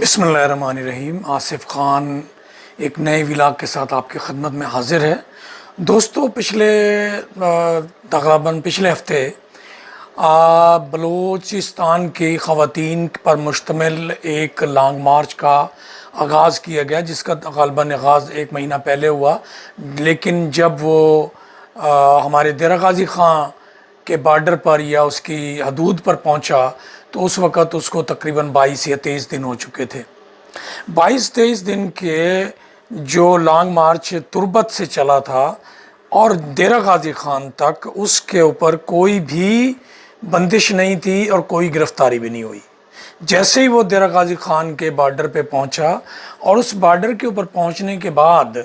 बिस्मिल्लाहिर्रहमानिर्रहीम। आसिफ खान एक नए व्लॉग के साथ आपकी खिदमत में हाजिर है। दोस्तों, तकरीबन पिछले हफ्ते बलूचिस्तान की ख़वातीन पर मुश्तमिल एक लॉन्ग मार्च का आगाज़ किया गया, जिसका तकरीबन आगाज़ एक महीना पहले हुआ। लेकिन जब वो हमारे देरा गाज़ी ख़ान के बॉर्डर पर या उसकी हदूद पर पहुंचा तो उस वक़्त उसको तकरीबन 22 या 23 दिन हो चुके थे। 22-23 दिन के जो लॉन्ग मार्च तुर्बत से चला था और देरा गाज़ी ख़ान तक, उसके ऊपर कोई भी बंदिश नहीं थी और कोई गिरफ़्तारी भी नहीं हुई। जैसे ही वो देरा गाज़ी ख़ान के बॉर्डर पे पहुंचा और उस बॉर्डर के ऊपर पहुंचने के बाद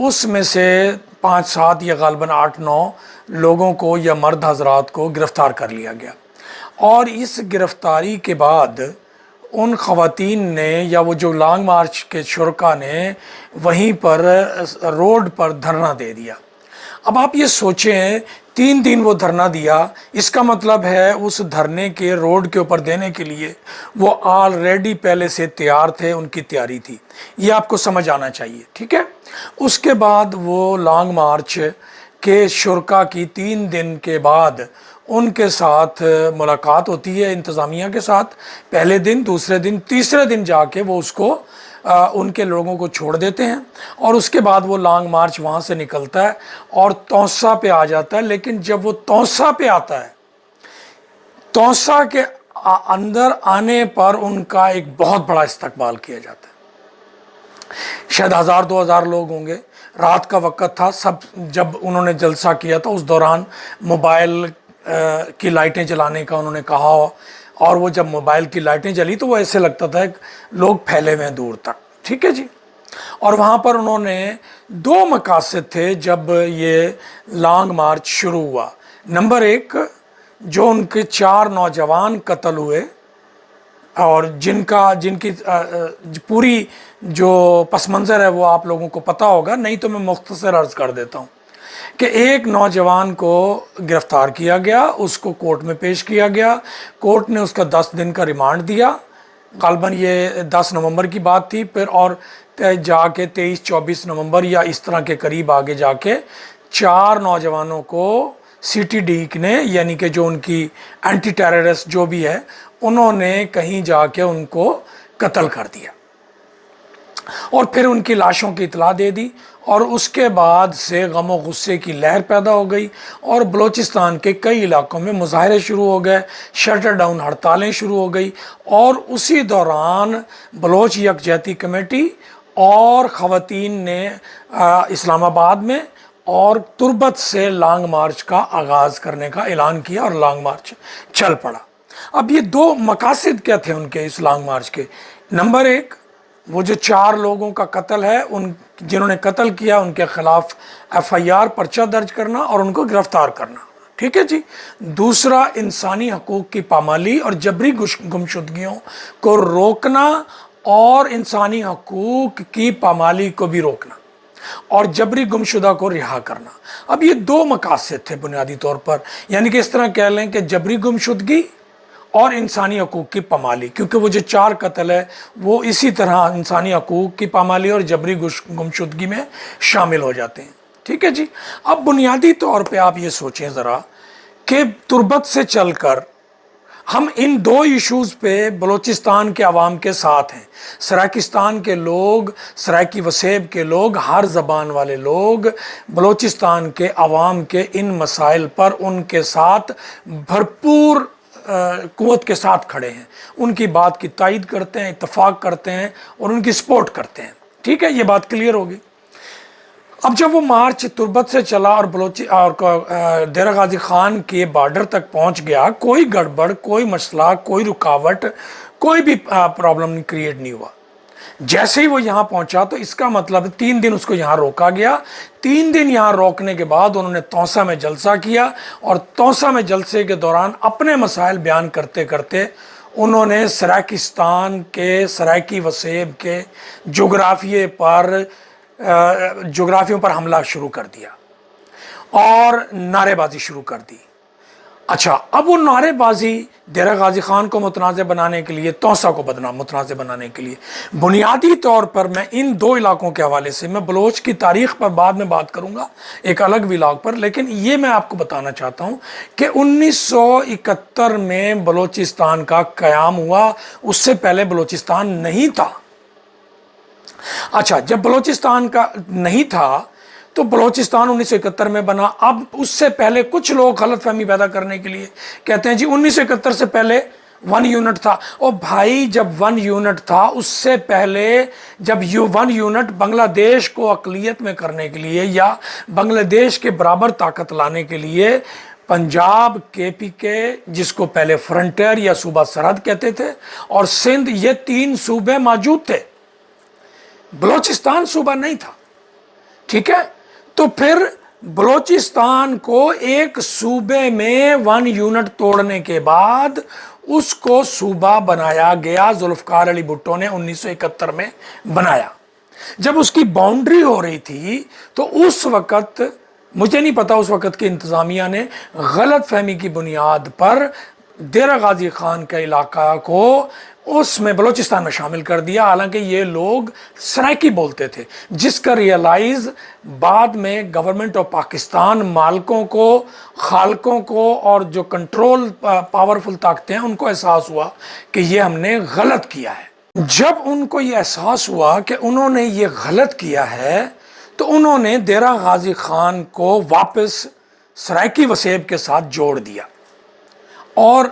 उसमें से 5-7 या ग़ालिबन 8-9 लोगों को या मर्द हज़रात को गिरफ़्तार कर लिया गया। और इस गिरफ़्तारी के बाद उन ख़वातीन ने या वो जो लॉन्ग मार्च के शुरका ने वहीं पर रोड पर धरना दे दिया। अब आप ये सोचें, 3 दिन वो धरना दिया, इसका मतलब है उस धरने के रोड के ऊपर देने के लिए वो ऑलरेडी पहले से तैयार थे, उनकी तैयारी थी। ये आपको समझ आना चाहिए, ठीक है। उसके बाद वो लॉन्ग मार्च के शुरका की 3 दिन के बाद उनके साथ मुलाकात होती है इंतज़ामिया के साथ। पहले दिन, दूसरे दिन, तीसरे दिन जाके वो उसको उनके लोगों को छोड़ देते हैं और उसके बाद वो लॉन्ग मार्च वहाँ से निकलता है और तौसा पे आ जाता है। लेकिन जब वो तौसा पे आता है, तौसा के अंदर आने पर उनका एक बहुत बड़ा इस्तकबाल किया जाता है। शायद 1000-2000 लोग होंगे। रात का वक़्त था। सब जब उन्होंने जलसा किया था उस दौरान मोबाइल की लाइटें जलाने का उन्होंने कहा, और वो जब मोबाइल की लाइटें जली तो वो ऐसे लगता था कि लोग फैले हुए हैं दूर तक, ठीक है जी। और वहाँ पर उन्होंने 2 मकासद थे जब ये लॉन्ग मार्च शुरू हुआ। नंबर 1, जो उनके 4 नौजवान कत्ल हुए और जिनकी पूरी जो पस मंज़र है वो आप लोगों को पता होगा, नहीं तो मैं मुख्तसर अर्ज़ कर देता हूँ कि एक नौजवान को गिरफ़्तार किया गया, उसको कोर्ट में पेश किया गया। कोर्ट ने उसका 10 दिन का रिमांड दिया। ग़ालिबन ये 10 नवंबर की बात थी। फिर और जाके 23-24 नवंबर या इस तरह के करीब आगे जाके 4 नौजवानों को CTD ने, यानी कि जो उनकी एंटी टेररिस्ट जो भी है, उन्होंने कहीं जाके उनको कत्ल कर दिया और फिर उनकी लाशों की इतला दे दी। और उसके बाद से गम और गुस्से की लहर पैदा हो गई और बलूचिस्तान के कई इलाकों में मुजाहरे शुरू हो गए, शटर डाउन हड़तालें शुरू हो गई। और उसी दौरान बलोच यकजहती कमेटी और ख़वातीन ने इस्लामाबाद में और तुर्बत से लॉन्ग मार्च का आगाज़ करने का ऐलान किया और लॉन्ग मार्च चल पड़ा। अब ये 2 मकासद क्या थे उनके इस लॉन्ग मार्च के? नंबर 1, वो जो 4 लोगों का कत्ल है, उन जिन्होंने कत्ल किया उनके ख़िलाफ़ FIR पर्चा दर्ज करना और उनको गिरफ़्तार करना, ठीक है जी। दूसरा, इंसानी हकूक़ की पामाली और जबरी गुमशुदगियों को रोकना और इंसानी हकूक़ की पामाली को भी रोकना और जबरी गुमशुदा को रिहा करना। अब ये 2 मकासद थे बुनियादी तौर पर, यानी कि इस तरह कह लें कि जबरी गुमशुदगी और इंसानी हकूक़ की पामाली, क्योंकि वो जो 4 कत्ल है वो इसी तरह इंसानी हकूक़ की पामाली और जबरी गुमशुदगी में शामिल हो जाते हैं, ठीक है जी। अब बुनियादी तौर पे आप ये सोचें ज़रा कि तुर्बत से चलकर हम इन 2 इशूज़ पे बलूचिस्तान के अवाम के साथ हैं। सराकिस्तान के लोग, सराकी वसेब के लोग, हर ज़बान वाले लोग बलूचिस्तान के अवाम के इन मसाइल पर उनके साथ भरपूर क़ुव्वत के साथ खड़े हैं, उनकी बात की तायद करते हैं, इत्तफ़ाक़ करते हैं और उनकी सपोर्ट करते हैं, ठीक है। ये बात क्लियर होगी। अब जब वो मार्च तुर्बत से चला और देरा गाज़ी ख़ान के बॉर्डर तक पहुंच गया, कोई गड़बड़, कोई मसला, कोई रुकावट, कोई भी प्रॉब्लम क्रिएट नहीं हुआ। जैसे ही वो यहाँ पहुँचा तो इसका मतलब 3 दिन उसको यहाँ रोका गया। 3 दिन यहाँ रोकने के बाद उन्होंने तौसा में जलसा किया और तौसा में जलसे के दौरान अपने मसाइल बयान करते करते उन्होंने सराकिस्तान के, सराकी वसेब के जोग्राफियों पर हमला शुरू कर दिया और नारेबाजी शुरू कर दी। अच्छा, अब वो नारेबाजी دیرہ غازی خان کو متنازع بنانے کے لیے، توسا کو متنازع بنانے کے لیے۔ بنیادی طور پر میں ان دو علاقوں کے حوالے سے، میں بلوچ کی تاریخ پر بعد میں بات کروں گا ایک الگ ولاگ پر، لیکن یہ میں آپ کو بتانا چاہتا ہوں کہ 1971 میں بلوچستان کا قیام ہوا، اس سے پہلے بلوچستان نہیں تھا۔ اچھا، جب بلوچستان کا نہیں تھا تو بلوچستان 1971 میں بنا۔ اب اس سے پہلے کچھ لوگ غلط فہمی پیدا کرنے کے لیے کہتے ہیں جی 1971 سے پہلے 1 یونٹ تھا۔ اور بھائی، جب 1 یونٹ تھا، اس سے پہلے جب 1 یونٹ بنگلہ دیش کو اقلیت میں کرنے کے لیے یا بنگلہ دیش کے برابر طاقت لانے کے لیے، پنجاب، کے پی کے، جس کو پہلے فرنٹیر یا صوبہ سرحد کہتے تھے، اور سندھ، یہ 3 صوبے موجود تھے، بلوچستان صوبہ نہیں تھا۔ ٹھیک ہے، تو پھر بلوچستان کو ایک صوبے میں 1 یونٹ توڑنے کے بعد اس کو صوبہ بنایا گیا، ذوالفقار علی بھٹو نے 1971 میں بنایا۔ جب اس کی باؤنڈری ہو رہی تھی تو اس وقت، مجھے نہیں پتا، اس وقت کی انتظامیہ نے غلط فہمی کی بنیاد پر دیرہ غازی خان کا علاقہ کو اس میں بلوچستان میں شامل کر دیا، حالانکہ یہ لوگ سرائکی بولتے تھے، جس کا ریئلائز بعد میں گورنمنٹ آف پاکستان، مالکوں کو، خالقوں کو، اور جو کنٹرول پاورفل طاقتیں ہیں ان کو احساس ہوا کہ یہ ہم نے غلط کیا ہے۔ جب ان کو یہ احساس ہوا کہ انہوں نے یہ غلط کیا ہے تو انہوں نے دیرہ غازی خان کو واپس سرائکی وسیب کے ساتھ جوڑ دیا، اور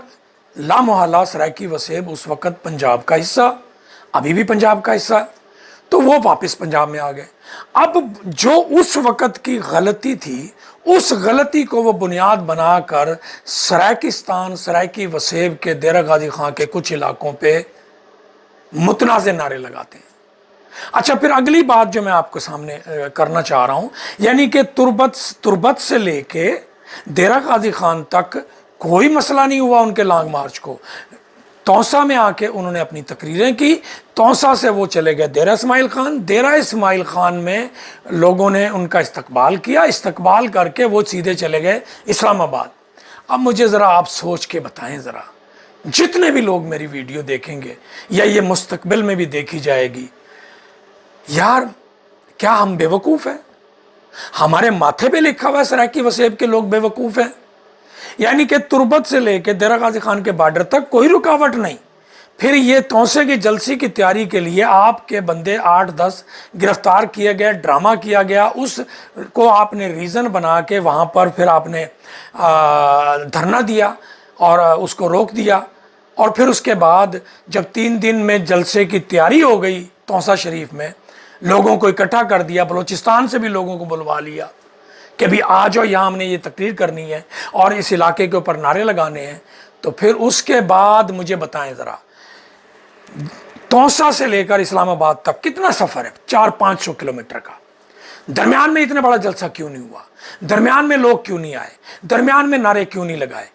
لامحالہ سرائکی وسیب اس وقت پنجاب کا حصہ، ابھی بھی پنجاب کا حصہ، تو وہ واپس پنجاب میں آ گئے۔ اب جو اس وقت کی غلطی تھی، اس غلطی کو وہ بنیاد بنا کر سرائکستان، سرائکی وسیب کے دیرہ غازی خان کے کچھ علاقوں پہ متنازع نعرے لگاتے ہیں۔ اچھا، پھر اگلی بات جو میں آپ کو سامنے کرنا چاہ رہا ہوں، یعنی کہ تربت سے لے کے دیرہ غازی خان تک کوئی مسئلہ نہیں ہوا ان کے لانگ مارچ کو۔ توسا میں آ کے انہوں نے اپنی تقریریں کی، توسا سے وہ چلے گئے دیرہ اسماعیل خان، دیرہ اسماعیل خان میں لوگوں نے ان کا استقبال کیا، استقبال کر کے وہ سیدھے چلے گئے اسلام آباد۔ اب مجھے ذرا آپ سوچ کے بتائیں، ذرا جتنے بھی لوگ میری ویڈیو دیکھیں گے یا یہ مستقبل میں بھی دیکھی جائے گی، یار کیا ہم بے وقوف ہیں؟ ہمارے ماتھے پہ لکھا ہوا ہے سرائکی وسیب کے لوگ بے وقوف ہیں؟ یعنی کہ تربت سے لے کے دیرہ غازی خان کے بارڈر تک کوئی رکاوٹ نہیں، پھر یہ توسے کی جلسی کی تیاری کے لیے آپ کے بندے 8-10 گرفتار کیے گئے، ڈرامہ کیا گیا، اس کو آپ نے ریزن بنا کے وہاں پر پھر آپ نے دھرنا دیا اور اس کو روک دیا، اور پھر اس کے بعد جب 3 دن میں جلسے کی تیاری ہو گئی توسا شریف میں، لوگوں کو اکٹھا کر دیا، بلوچستان سے بھی لوگوں کو بلوا لیا کہ بھی آ جاؤ، یہاں ہم نے یہ تقریر کرنی ہے اور اس علاقے کے اوپر نعرے لگانے ہیں۔ تو پھر اس کے بعد مجھے بتائیں ذرا، توسا سے لے کر اسلام آباد تک کتنا سفر ہے؟ 400-500 کلومیٹر کا۔ درمیان میں اتنا بڑا جلسہ کیوں نہیں ہوا؟ درمیان میں لوگ کیوں نہیں آئے؟ درمیان میں نعرے کیوں نہیں لگائے؟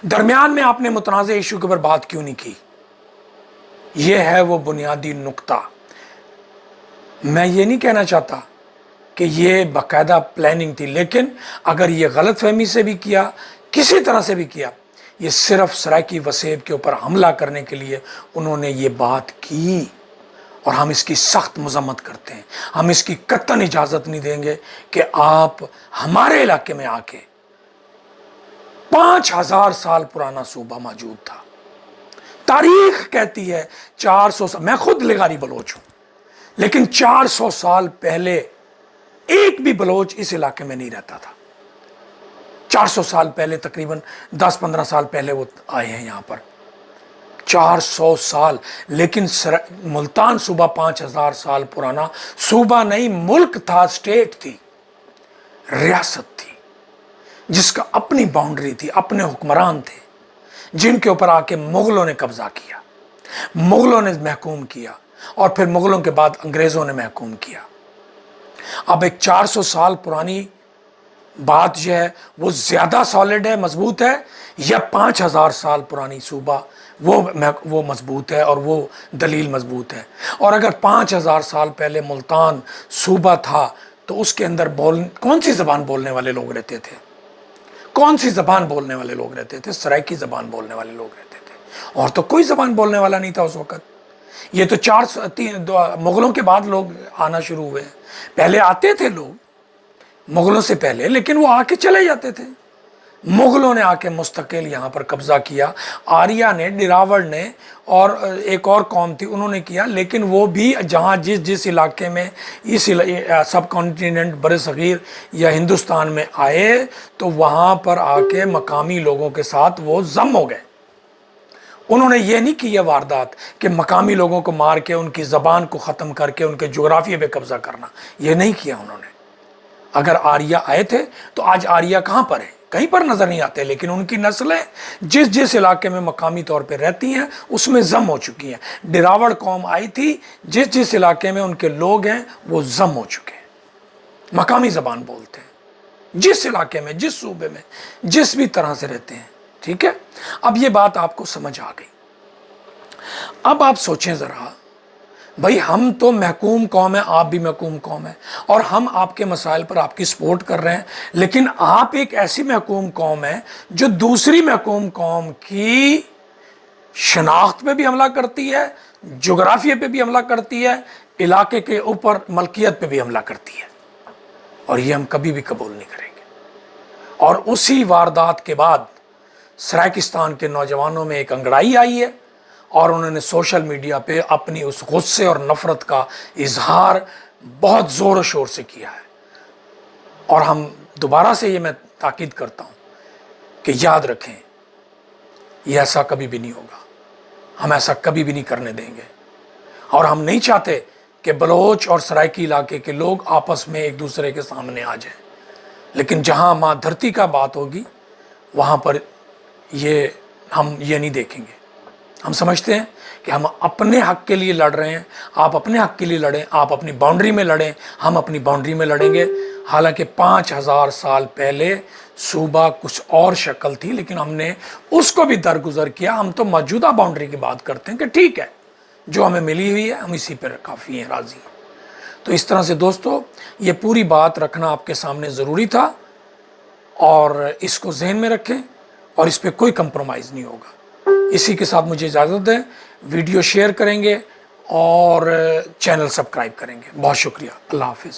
درمیان میں آپ نے متنازع ایشو کے اوپر بات کیوں نہیں کی؟ یہ ہے وہ بنیادی نقطہ۔ میں یہ نہیں کہنا چاہتا کہ یہ باقاعدہ پلاننگ تھی، لیکن اگر یہ غلط فہمی سے بھی کیا، کسی طرح سے بھی کیا، یہ صرف سرائکی وسیب کے اوپر حملہ کرنے کے لیے انہوں نے یہ بات کی، اور ہم اس کی سخت مذمت کرتے ہیں۔ ہم اس کی قطعاً اجازت نہیں دیں گے کہ آپ ہمارے علاقے میں آ کے، 5000 سال پرانا صوبہ موجود تھا، تاریخ کہتی ہے 400 سال، میں خود لغاری بلوچ ہوں، لیکن 400 سال پہلے ایک بھی بلوچ اس علاقے میں نہیں رہتا تھا۔ 400 سال پہلے، تقریباً 10-15 سال پہلے وہ آئے ہیں یہاں پر، 400 سال۔ لیکن ملتان صوبہ 5000 سال پرانا صوبہ نہیں، ملک تھا، اسٹیٹ تھی، ریاست تھی، جس کا اپنی باؤنڈری تھی، اپنے حکمران تھے، جن کے اوپر آ کے مغلوں نے قبضہ کیا، مغلوں نے محکوم کیا، اور پھر مغلوں کے بعد انگریزوں نے محکوم کیا۔ اب ایک 400 سال پرانی بات جو ہے وہ زیادہ سالڈ ہے، مضبوط ہے، یا 5000 سال پرانی صوبہ وہ مضبوط ہے اور وہ دلیل مضبوط ہے؟ اور اگر 5000 سال پہلے ملتان صوبہ تھا تو اس کے اندر کون سی زبان بولنے والے لوگ رہتے تھے؟ कौन सी ज़बान बोलने वाले लोग रहते थे? सराइकी ज़बान बोलने वाले लोग रहते थे, और तो कोई ज़बान बोलने वाला नहीं था उस वक़्त। ये तो मुग़लों के बाद लोग आना शुरू हुए हैं। पहले आते थे लोग मुग़लों से पहले, लेकिन वो आके चले जाते थे। मुग़लों ने आके मुस्तकिल यहाँ पर कब्ज़ा किया, आर्या ने, डिरावड़ ने और एक और कौम थी उन्होंने किया, लेकिन वो भी जहाँ जिस इलाके में इस सब कॉन्टिनेंट बरसग़ीर या हिंदुस्तान में आए तो वहाँ पर आके मकामी लोगों के साथ वो जम हो गए। उन्होंने ये नहीं किया वारदात कि मकामी लोगों को मार के उनकी ज़बान को ख़त्म करके उनके जोग्राफिया पे कब्ज़ा करना, ये नहीं किया उन्होंने। अगर आर्या आए थे तो आज आर्या कहाँ पर है? कहीं पर नज़र नहीं आते, लेकिन उनकी नस्लें जिस इलाके में मकामी तौर पे रहती हैं उसमें जम हो चुकी हैं। डिरावड़ कौम आई थी, जिस इलाके में उनके लोग हैं वो जम हो चुके हैं, मकामी ज़बान बोलते हैं, जिस इलाके में, जिस सूबे में, जिस भी तरह से रहते हैं। ठीक है, अब ये बात आपको समझ आ गई। अब आप सोचें ज़रा, भाई हम तो महकूम कौम है, आप भी महकूम कौम है, और हम आपके मसाइल पर आपकी सपोर्ट कर रहे हैं, लेकिन आप एक ऐसी महकूम कौम है जो दूसरी महकूम कौम की शनाख्त पे भी हमला करती है, जोग्राफिया पे भी हमला करती है, इलाके के ऊपर मलकियत पे भी हमला करती है, और ये हम कभी भी कबूल नहीं करेंगे। और उसी वारदात के बाद सराइकिस्तान के नौजवानों में एक अंगड़ाई आई है और उन्होंने सोशल मीडिया पे अपनी उस गुस्से और नफ़रत का इजहार बहुत ज़ोर शोर से किया है। और हम दोबारा से ये मैं ताकीद करता हूँ कि याद रखें, ये ऐसा कभी भी नहीं होगा, हम ऐसा कभी भी नहीं करने देंगे। और हम नहीं चाहते कि बलोच और सराइकी इलाके के लोग आपस में एक दूसरे के सामने आ जाएं, लेकिन जहाँ माँ धरती का बात होगी वहाँ पर हम ये नहीं देखेंगे। हम समझते हैं कि हम अपने हक के लिए लड़ रहे हैं, आप अपने हक के लिए लड़ें, आप अपनी बाउंड्री में लड़ें, हम अपनी बाउंड्री में लड़ेंगे। हालांकि 5000 साल पहले सूबा कुछ और शक्ल थी, लेकिन हमने उसको भी दरगुजर किया। हम तो मौजूदा बाउंड्री की बात करते हैं कि ठीक है, जो हमें मिली हुई है हम इसी पर काफ़ी हैं, राज़ी हैं। तो इस तरह से दोस्तों, ये पूरी बात रखना आपके सामने ज़रूरी था, और इसको जहन में रखें, और इस पर कोई कंप्रोमाइज़ नहीं होगा। इसी के साथ मुझे इजाज़त दें, वीडियो शेयर करेंगे और चैनल सब्सक्राइब करेंगे। बहुत शुक्रिया, अल्लाह हाफिज़।